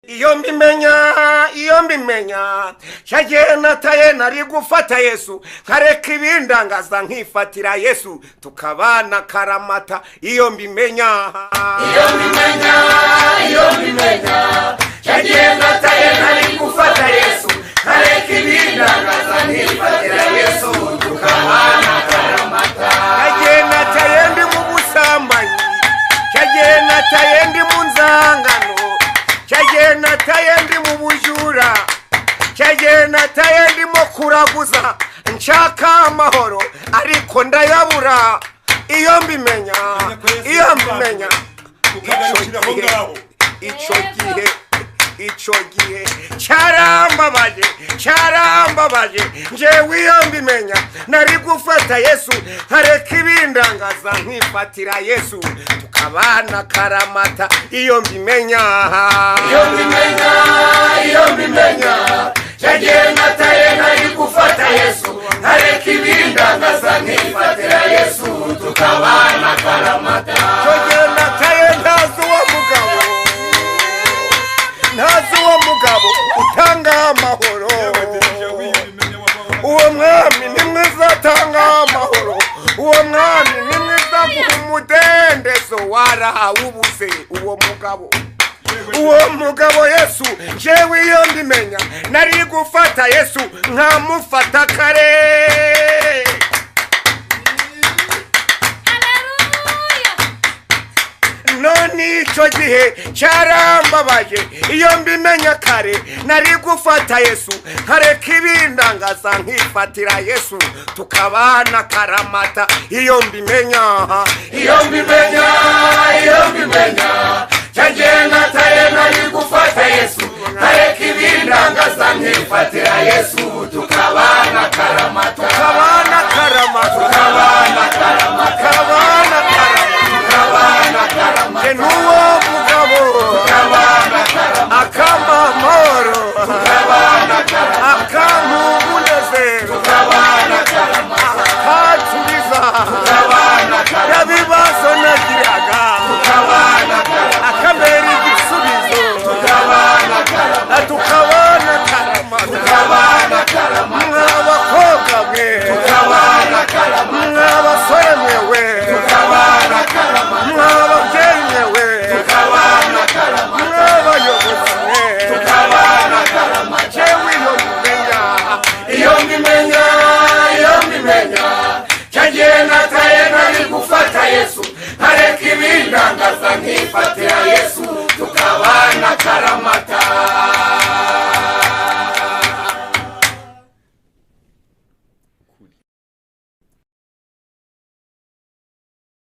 iyo mbimenya cyagiye nataye nari gufata Yesu nkareka ibindangaza nkifatira Yesu tukabana karamata iyo mbimenya cyagiye nataye nari gufata Yesu nkareka ibindangaza nkifatira Yesu tukabana karamata cyagiye nataye ndi mu busambanyi cyagiye nataye ndi mu nzangano cyagiye nataye ndi mu bujura cyagiye nataye ndimo kuraguza nshaka amahoro ariko ndayabura iyo mbimenya icyo gihe cyarambabaje njyewe iyo mbimenya nari gufata Yesu nkareka ibindangaza nkifatira Yesu tukabana karamata iyo mbimenya cyagiye nataye nari gufata Yesu nkareka ibindangaza nkifatira Yesu tukabana karamata cyagiye nataye ntazi uwo mugabo utanga amahoro uwo mwami ni mwiza atanga amahoro uwo mwami ni mwiza guha umudendezo warawubuze uwo mugabo Yesu njyewe iyo mbimenya nari gufata Yesu nkamufata kare none icyo gihe cyarambabaje iyo mbimenya kare nari gufata Yesu nkareka ibindangaza nkifatira Yesu tukabana karamata iyo mbimenya